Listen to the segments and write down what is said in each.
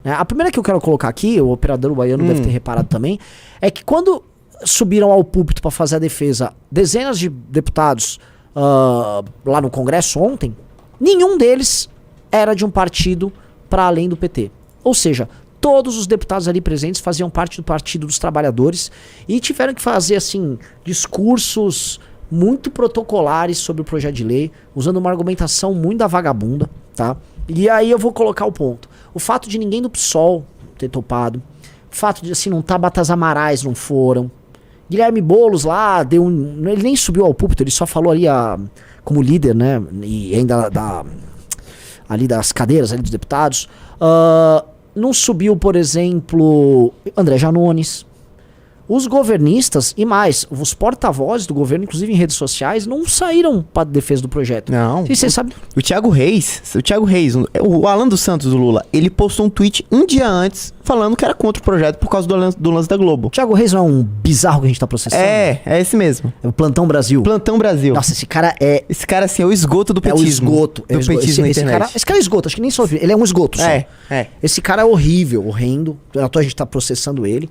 A primeira que eu quero colocar aqui, o operador baiano deve ter reparado também, é que quando subiram ao púlpito para fazer a defesa dezenas de deputados lá no Congresso ontem, nenhum deles era de um partido para além do PT. Ou seja, todos os deputados ali presentes faziam parte do Partido dos Trabalhadores e tiveram que fazer, assim, discursos muito protocolares sobre o projeto de lei, usando uma argumentação muito da vagabunda, tá? E aí eu vou colocar o ponto. O fato de ninguém do PSOL ter topado, o fato de, assim, não Tabatas Amarais não foram, Guilherme Boulos lá, ele nem subiu ao púlpito, ele só falou ali como líder, né, e ainda ali das cadeiras ali dos deputados. Não subiu, por exemplo, André Janones. Os governistas e mais, os porta-vozes do governo, inclusive em redes sociais, não saíram para defesa do projeto. Não. E você sabe? O Thiago Reis, o Alan dos Santos do Lula, ele postou um tweet um dia antes falando que era contra o projeto por causa do lance da Globo. O Thiago Reis não é um bizarro que a gente tá processando? É esse mesmo. É o Plantão Brasil. Plantão Brasil. Nossa, esse cara é... Esse cara, assim, é o esgoto do petismo. É o esgoto. Do petismo na internet. Esse cara é esgoto, acho que nem só... Ele é um esgoto só. Esse cara é horrível, horrendo. A gente tá processando ele.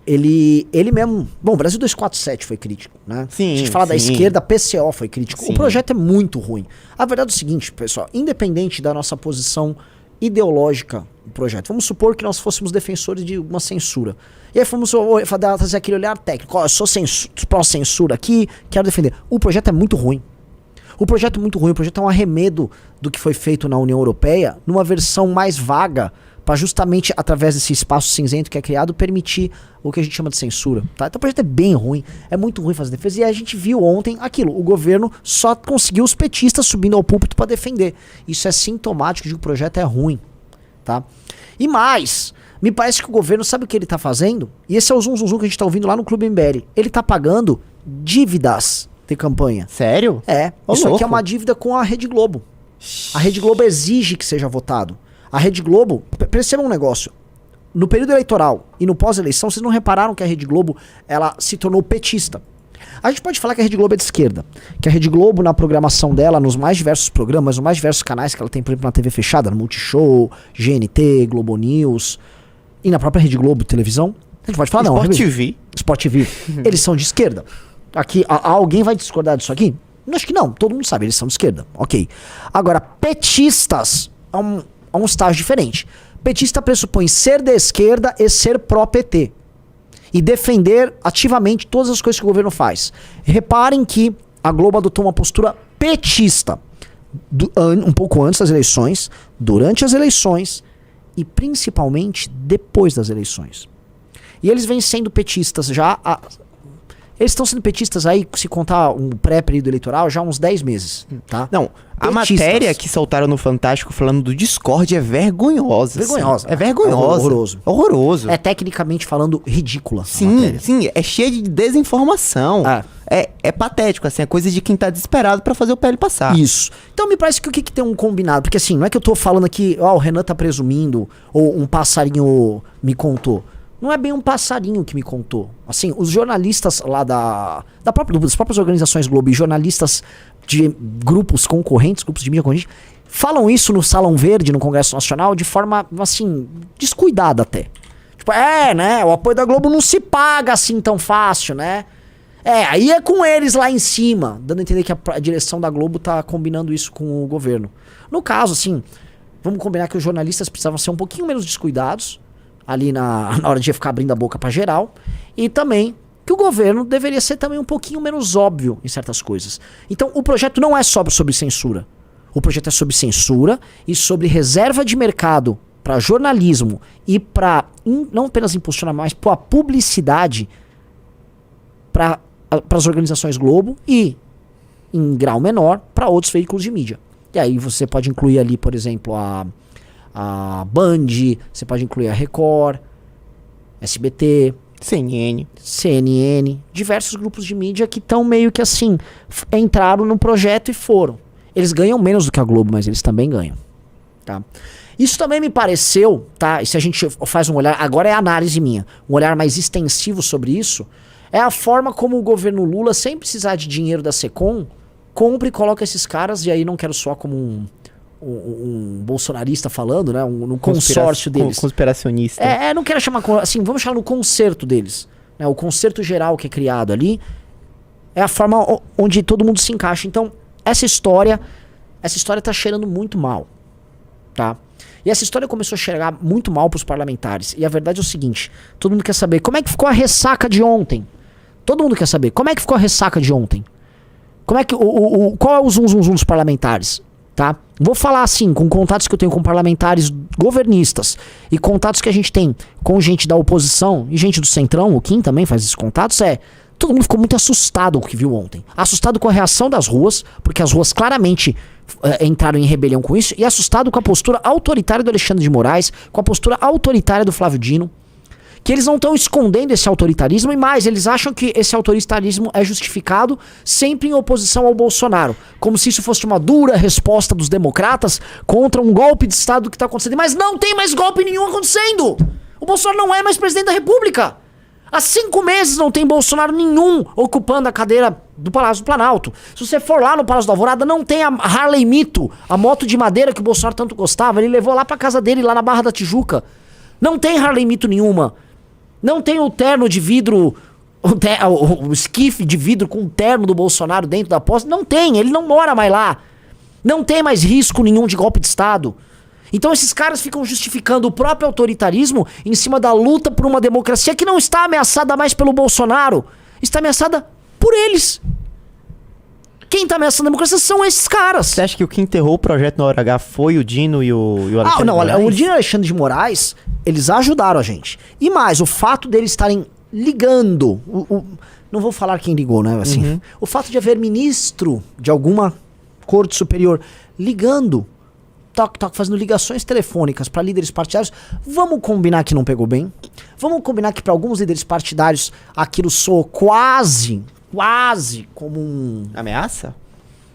Ele mesmo... Bom, o Brasil 247 foi crítico, né? Sim, a gente fala da esquerda, a PCO foi crítico. Sim. O projeto é muito ruim. A verdade é o seguinte, pessoal. Independente da nossa posição ideológica do projeto, vamos supor que nós fôssemos defensores de uma censura. E aí fomos fazer aquele olhar técnico. Eu sou pró-censura aqui, quero defender. O projeto é muito ruim. O projeto é muito ruim. O projeto é um arremedo do que foi feito na União Europeia numa versão mais vaga, para justamente, através desse espaço cinzento que é criado, permitir o que a gente chama de censura. Tá? Então o projeto é bem ruim, é muito ruim fazer defesa. E a gente viu ontem aquilo, o governo só conseguiu os petistas subindo ao púlpito para defender. Isso é sintomático de que o projeto é ruim. Tá? E mais, me parece que o governo sabe o que ele tá fazendo? E esse é o zum zum zum que a gente tá ouvindo lá no Clube MBL. Ele tá pagando dívidas de campanha. Sério? Isso aqui é uma dívida com a Rede Globo. A Rede Globo exige que seja votado. A Rede Globo, percebam um negócio, no período eleitoral e no pós-eleição, vocês não repararam que a Rede Globo, ela se tornou petista. A gente pode falar que a Rede Globo é de esquerda, que a Rede Globo na programação dela, nos mais diversos programas, nos mais diversos canais que ela tem, por exemplo, na TV fechada, no Multishow, GNT, Globo News, e na própria Rede Globo televisão, a gente pode falar Sport TV. Sport TV, eles são de esquerda. Aqui, alguém vai discordar disso aqui? Acho que não, todo mundo sabe, eles são de esquerda, ok. Agora, petistas a um estágio diferente. Petista pressupõe ser de esquerda e ser pró-PT. E defender ativamente todas as coisas que o governo faz. Reparem que a Globo adotou uma postura petista um pouco antes das eleições, durante as eleições e principalmente depois das eleições. E eles vêm sendo petistas já... Eles estão sendo petistas aí, se contar um pré-período eleitoral, já há uns 10 meses, tá? Não, a matéria que soltaram no Fantástico falando do Discord é vergonhosa. Vergonhosa. Assim. É vergonhosa. Horroroso. É tecnicamente falando ridícula. Sim, é cheia de desinformação. É patético, assim, é coisa de quem tá desesperado pra fazer o PL passar. Isso. Então me parece que o que tem um combinado, porque assim, não é que eu tô falando aqui, o Renan tá presumindo, ou um passarinho me contou. Não é bem um passarinho que me contou. Assim, os jornalistas lá das próprias organizações Globo e jornalistas de grupos concorrentes, grupos de mídia concorrente, falam isso no Salão Verde, no Congresso Nacional, de forma, assim, descuidada até. Tipo, né, o apoio da Globo não se paga assim tão fácil, né? Aí é com eles lá em cima, dando a entender que a direção da Globo tá combinando isso com o governo. No caso, assim, vamos combinar que os jornalistas precisavam ser um pouquinho menos descuidados, ali na hora de ficar abrindo a boca pra geral, e também que o governo deveria ser também um pouquinho menos óbvio em certas coisas. Então o projeto não é só sobre censura. O projeto é sobre censura e sobre reserva de mercado para jornalismo e para não apenas impulsionar mais, para a publicidade para as organizações Globo e, em grau menor, para outros veículos de mídia. E aí você pode incluir ali, por exemplo, a Band, você pode incluir a Record, SBT, CNN, diversos grupos de mídia que estão meio que assim, entraram no projeto e foram. Eles ganham menos do que a Globo, mas eles também ganham. Tá? Isso também me pareceu, tá? E se a gente faz um olhar, agora é análise minha, um olhar mais extensivo sobre isso, é a forma como o governo Lula, sem precisar de dinheiro da Secom, compra e coloca esses caras, e aí não quero soar como um bolsonarista falando, né? No consórcio deles. Conspiracionista. Não quero chamar, assim, vamos chamar no concerto deles. Né? O concerto geral que é criado ali é a forma onde todo mundo se encaixa. Então, essa história tá cheirando muito mal, tá? E essa história começou a cheirar muito mal pros parlamentares. E a verdade é o seguinte, todo mundo quer saber como é que ficou a ressaca de ontem. Todo mundo quer saber como é que ficou a ressaca de ontem. Como é que qual é o zum dos parlamentares, tá? Vou falar assim, com contatos que eu tenho com parlamentares governistas e contatos que a gente tem com gente da oposição e gente do Centrão, o Kim também faz esses contatos, todo mundo ficou muito assustado com o que viu ontem. Assustado com a reação das ruas, porque as ruas claramente entraram em rebelião com isso, e assustado com a postura autoritária do Alexandre de Moraes, com a postura autoritária do Flávio Dino, que eles não estão escondendo esse autoritarismo, e mais, eles acham que esse autoritarismo é justificado sempre em oposição ao Bolsonaro, como se isso fosse uma dura resposta dos democratas contra um golpe de Estado que está acontecendo. Mas não tem mais golpe nenhum acontecendo! O Bolsonaro não é mais presidente da República! Há 5 meses não tem Bolsonaro nenhum ocupando a cadeira do Palácio do Planalto. Se você for lá no Palácio da Alvorada, não tem a Harley Mito, a moto de madeira que o Bolsonaro tanto gostava. Ele levou lá pra casa dele, lá na Barra da Tijuca. Não tem Harley Mito nenhuma. Não tem o terno de vidro, o esquife de vidro com o terno do Bolsonaro dentro da posse. Não tem, ele não mora mais lá. Não tem mais risco nenhum de golpe de Estado. Então esses caras ficam justificando o próprio autoritarismo em cima da luta por uma democracia que não está ameaçada mais pelo Bolsonaro, está ameaçada por eles. Quem está ameaçando a democracia são esses caras. Você acha que o que enterrou o projeto na hora H foi o Dino e o Alexandre de Moraes? O Dino e o Alexandre de Moraes, eles ajudaram a gente. E mais, o fato deles estarem ligando, não vou falar quem ligou, né? Assim, o fato de haver ministro de alguma corte superior ligando, fazendo ligações telefônicas para líderes partidários, vamos combinar que não pegou bem? Vamos combinar que para alguns líderes partidários aquilo soou quase como um... Ameaça?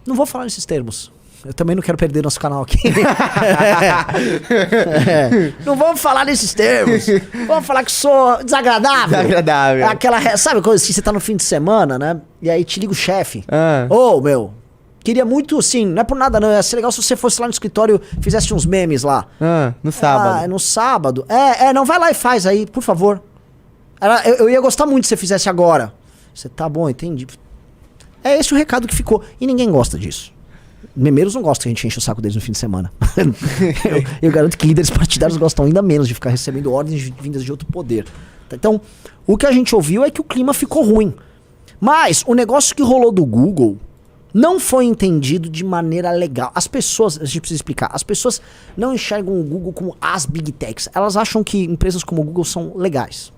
Não vou falar nesses termos. Eu também não quero perder nosso canal aqui. Não vamos falar nesses termos. Vamos falar que sou desagradável. Desagradável. Sabe coisa assim, você tá no fim de semana, né? E aí te liga o chefe. Meu... Queria muito, assim, não é por nada não, ia ser legal se você fosse lá no escritório e fizesse uns memes lá. No sábado. No sábado. Não, vai lá e faz aí, por favor. Eu ia gostar muito se você fizesse agora. Você tá bom, entendi. É esse o recado que ficou. E ninguém gosta disso. Memeiros não gostam que a gente enche o saco deles no fim de semana. eu garanto que líderes partidários gostam ainda menos de ficar recebendo ordens vindas de outro poder. Então, o que a gente ouviu é que o clima ficou ruim. Mas o negócio que rolou do Google não foi entendido de maneira legal. As pessoas, a gente precisa explicar, as pessoas não enxergam o Google como as Big Techs. Elas acham que empresas como o Google são legais.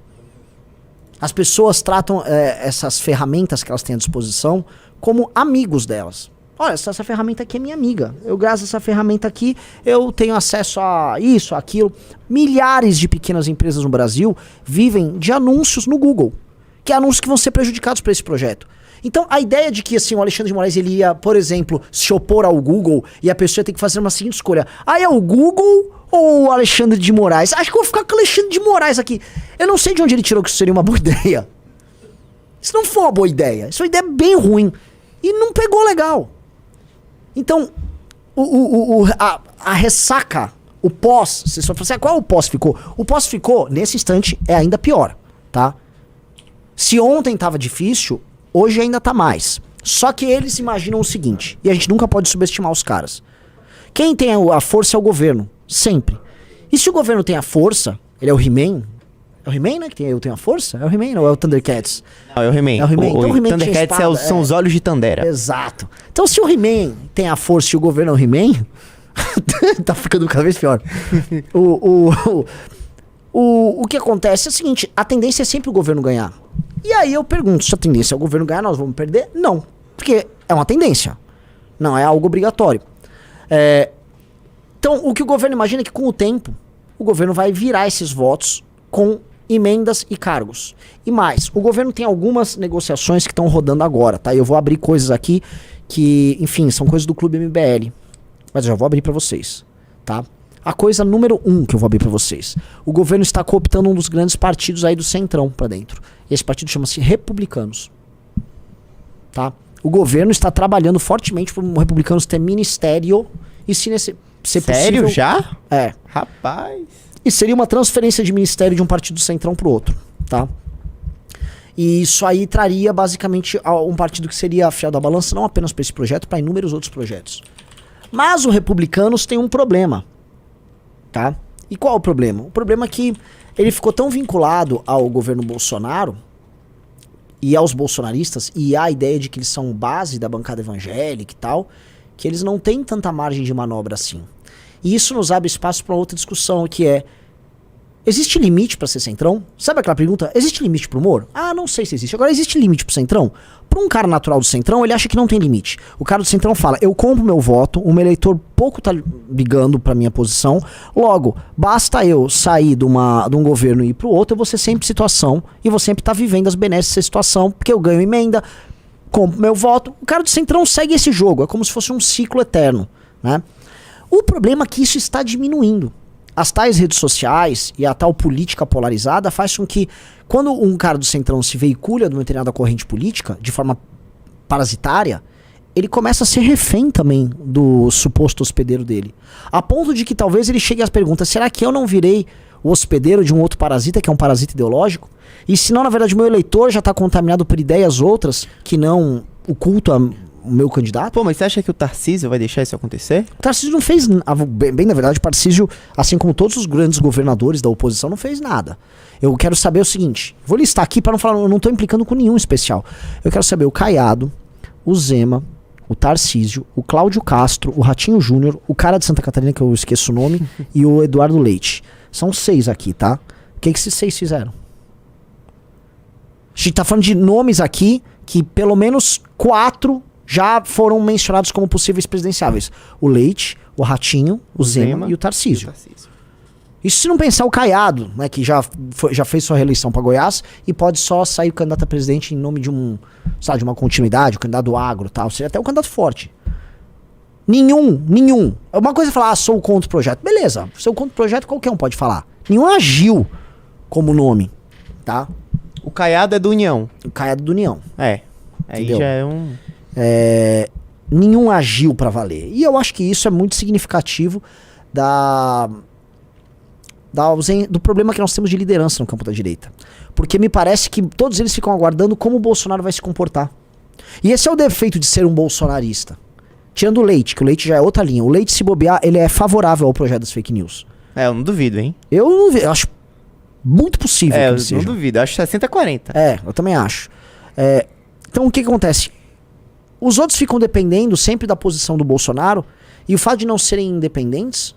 As pessoas tratam essas ferramentas que elas têm à disposição como amigos delas. Olha, essa ferramenta aqui é minha amiga. Graças a essa ferramenta aqui, eu tenho acesso a isso, aquilo. Milhares de pequenas empresas no Brasil vivem de anúncios no Google. Que é anúncios que vão ser prejudicados por esse projeto. Então, a ideia de que assim, o Alexandre de Moraes ele ia, por exemplo, se opor ao Google e a pessoa ia ter que fazer uma seguinte escolha. É o Google ou o Alexandre de Moraes? Acho que eu vou ficar com o Alexandre de Moraes aqui. Eu não sei de onde ele tirou que isso seria uma boa ideia. Isso não foi uma boa ideia. Isso é uma ideia bem ruim. E não pegou legal. Então, a ressaca, o pós, você só fala assim, qual o pós ficou? O pós ficou, nesse instante, é ainda pior, tá? Se ontem tava difícil, hoje ainda tá mais. Só que eles imaginam o seguinte, e a gente nunca pode subestimar os caras. Quem tem a força é o governo, sempre. E se o governo tem a força, ele é o He-Man. É o He-Man, né? Que tem a força? É o He-Man ou é o Thundercats? Não, é o He-Man. É o He-Man. Então, o He-Man Thundercats são os olhos de Tandera. Exato. Então se o He-Man tem a força e o governo é o He-Man, tá ficando cada vez pior. O que acontece é o seguinte, a tendência é sempre o governo ganhar. E aí eu pergunto, se a tendência é o governo ganhar, nós vamos perder? Não. Porque é uma tendência. Não é algo obrigatório. Então, o que o governo imagina é que com o tempo, o governo vai virar esses votos com emendas e cargos. E mais, o governo tem algumas negociações que estão rodando agora, tá? Eu vou abrir coisas aqui que, enfim, são coisas do Clube MBL. Mas eu já vou abrir pra vocês, tá? A coisa número 1 que eu vou abrir pra vocês. O governo está cooptando um dos grandes partidos aí do Centrão pra dentro. E esse partido chama-se Republicanos. Tá? O governo está trabalhando fortemente para os republicanos ter ministério. E se nesse... ser Sério, possível... já? É. Rapaz. E seria uma transferência de ministério de um partido do Centrão pro outro, tá? E isso aí traria basicamente um partido que seria fiel da balança não apenas para esse projeto, para inúmeros outros projetos. Mas os republicanos têm um problema, tá? E qual é o problema? O problema é que ele ficou tão vinculado ao governo Bolsonaro e aos bolsonaristas e à ideia de que eles são base da bancada evangélica e tal, que eles não têm tanta margem de manobra assim. E isso nos abre espaço para outra discussão, que é: existe limite pra ser centrão? Sabe aquela pergunta? Existe limite pro humor? Ah, não sei se existe. Agora, existe limite pro centrão? Pra um cara natural do centrão, ele acha que não tem limite. O cara do centrão fala: eu compro meu voto, um eleitor pouco tá ligando pra minha posição, logo, basta eu sair de um governo e ir pro outro, eu vou ser sempre situação, e vou sempre estar vivendo as benesses dessa situação, porque eu ganho emenda, compro meu voto. O cara do centrão segue esse jogo, é como se fosse um ciclo eterno, né? O problema é que isso está diminuindo. As tais redes sociais e a tal política polarizada faz com que, quando um cara do centrão se veicula de uma determinada corrente política, de forma parasitária, ele começa a ser refém também do suposto hospedeiro dele. A ponto de que talvez ele chegue às perguntas: será que eu não virei o hospedeiro de um outro parasita, que é um parasita ideológico? E se não, na verdade, o meu eleitor já está contaminado por ideias outras que não o culto o meu candidato? Pô, mas você acha que o Tarcísio vai deixar isso acontecer? O Tarcísio não fez nada. Bem, na verdade, o Tarcísio, assim como todos os grandes governadores da oposição, não fez nada. Eu quero saber o seguinte: vou listar aqui para não falar, eu não tô implicando com nenhum especial. Eu quero saber o Caiado, o Zema, o Tarcísio, o Cláudio Castro, o Ratinho Júnior, o cara de Santa Catarina, que eu esqueço o nome, e o Eduardo Leite. São 6 aqui, tá? O que esses 6 fizeram? A gente tá falando de nomes aqui que pelo menos 4 já foram mencionados como possíveis presidenciáveis: o Leite, o Ratinho, o Zema e o Tarcísio. Isso se não pensar o Caiado, né, que já fez sua reeleição para Goiás e pode só sair o candidato a presidente em nome de de uma continuidade, o candidato do agro e tal, seria até um candidato forte. Nenhum. Uma coisa é falar: sou contra o projeto. Beleza, sou contra o projeto, qualquer um pode falar. Nenhum agiu como nome, tá? O Caiado é do União. O Caiado do União. É. Aí Entendeu? já é um... Nenhum agiu pra valer. E eu acho que isso é muito significativo do problema que nós temos de liderança no campo da direita. Porque me parece que todos eles ficam aguardando como o Bolsonaro vai se comportar. E esse é o defeito de ser um bolsonarista. Tirando o Leite, que o Leite já é outra linha. O Leite, se bobear, ele é favorável ao projeto das fake news. Eu não duvido, hein? Eu acho muito possível que ele seja. Eu não duvido. Eu acho 60-40. Eu também acho. Então o que acontece? Os outros ficam dependendo sempre da posição do Bolsonaro, e o fato de não serem independentes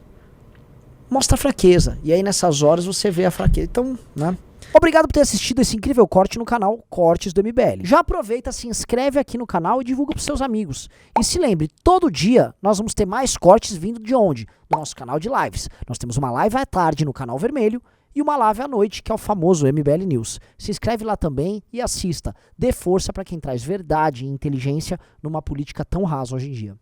mostra fraqueza. E aí nessas horas você vê a fraqueza. Então, né? Obrigado por ter assistido esse incrível corte no canal Cortes do MBL. Já aproveita, se inscreve aqui no canal e divulga pros seus amigos. E se lembre, todo dia nós vamos ter mais cortes vindo de onde? Do nosso canal de lives. Nós temos uma live à tarde no canal vermelho e uma live à noite, que é o famoso MBL News. Se inscreve lá também e assista. Dê força para quem traz verdade e inteligência numa política tão rasa hoje em dia.